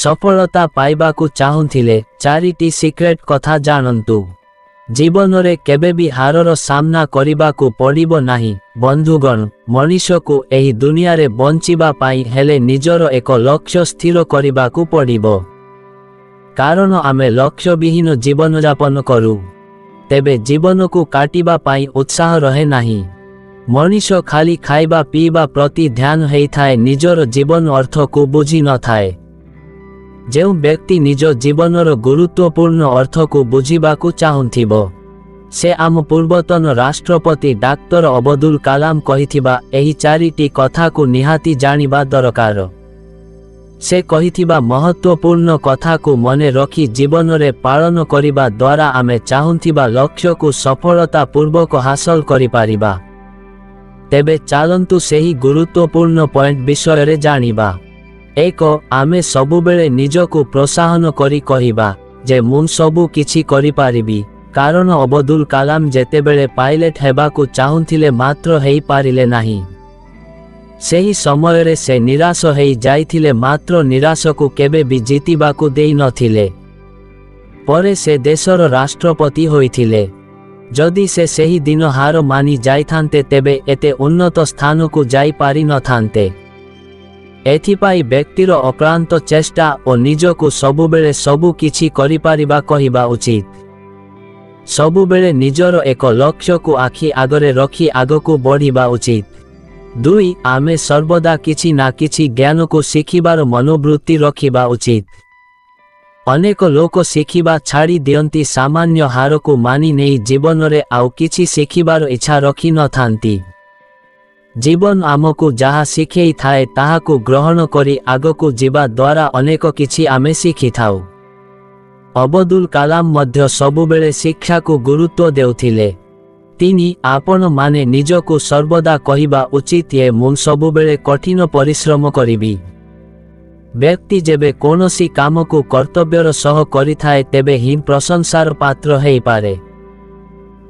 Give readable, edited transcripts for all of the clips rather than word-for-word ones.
सफलता पाइबाकु चाहुथिले charity secrete कथा जानंतु। जीवनरे केबे भी हारर सामना करिबाकु पड़िबो नाही। बंधुगण, मनुष्यकु एही दुनिया रे बंचिबा पाई हेले निजर एक लक्ष्य स्थिर करिबाकु पड़िबो। कारण आमे लक्ष्य विहीन जीवन यापन करू तेबे जीवन को काटिबा पाई उत्साह रहे नाही। मनुष्य खाली खाइबा पीबा प्रति ध्यान हेई थाए, निजर जीवन अर्थ को बुझी न थाए। जो व्यक्ति निज जीवनर गुरुत्वपूर्ण अर्थ को बुझिबाकु चाहुथिबो से आम पूर्वतन राष्ट्रपति डाक्टर अब्दुल कलाम कहिथिबा एही चारिटी कथा को निहाती जानिबा दरकार। से कहिथिबा महत्वपूर्ण कथा को मने रखी जीवन रे पालन करिबा द्वारा आमे चाहुथिबा लक्ष्य को सफलता पूर्वक हासिल करि पारिबा। तेबे चालंतु सेही गुरुत्वपूर्ण पॉइंट विषय रे जानिबा। एक, आमे सबुबेले निजको प्रोत्साहन करी कहिबा जे मु सबु किछि करि पारिबी। कारण अब्दुल कलाम जेतेबेले पायलट हेबाकु चाहुथिले मात्र हेई पारिले नाही। सेही समय रे से निराश हेई जाइथिले, मात्र निराश को केबे भी जीतिबाकु देई नथिले। परे से देशर राष्ट्रपति होइथिले। जदि से सेही दिन हार मानी जाइथान्ते तेबे एते उन्नत स्थान को जाई पारि नथान्ते। एथिपाई व्यक्तिर अक्लांत चेष्टा और निजको सबुबेले सबु किछि करि पारिबा कहिबा उचित। सबुबेले निजर एक लक्ष्य को आखि आगरे रखी आगको बढ़िबा उचित। 2, आमे सर्वदा किछि ना किछि ज्ञान को शिखिबार मनोवृत्ति रखिबा उचित। अनेक लोक शिखिबा छाड़ी दियंती, सामान्य हार को मानि नहीं जीवन रे आउ किछि शिखिबार इच्छा रखी न थांती। जीवन आमको जहा शिखेई थाए ताहाको ग्रहण करी आगको जीवा द्वारा अनेक किछि आमे शिखि थाउ। अब्दुल कलाम मध्य सबुबेले शिक्षा को गुरुत्व देउथिले। 3, आपण माने निजको सर्वदा कहिबा उचित ये मु सबुबेले कठिन परिश्रम करिबी। व्यक्ति जेबे कोनोसी काम को कर्तव्यर सह करिथाए तेबे ही प्रशंसार पात्र हेई पारे।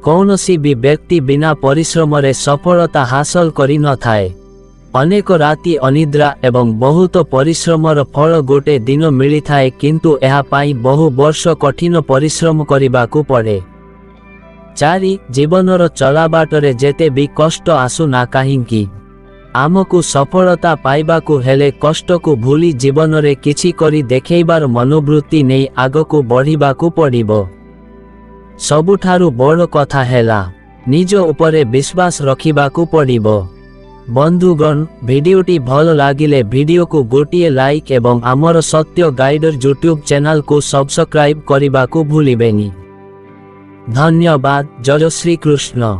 कौनसी भी व्यक्ति बिना परिश्रम रे सफलता हासिल करि न थाए। अनेक राति अनिद्रा एवं बहुत परिश्रमर फल गोटे दिन मिली थाए, किंतु एहा पाई बहु वर्ष कठिन परिश्रम करिबाकु पड़े। 4, जीवनर चलाबाटरे जेते भी कष्ट आसु ना काहिंकी आमको सफलता पाइबाकु हेले कष्ट को भूली जीवन रे किछि करी देखेइबार मनोवृत्ति नहीं आगको बढ़िबाकु पड़िबो। सबुठारु बड़ कथा हेला निज उपरे विश्वास रखिबाकु पड़िबो। बंधुगण, भिडियोटी भल लागिले भिडियो को गोटिए लाइक एवं आमर सत्य गाइडर यूट्यूब चैनल को सब्सक्राइब करिबाकु भूलिबेनी। धन्यवाद। जय श्री कृष्ण।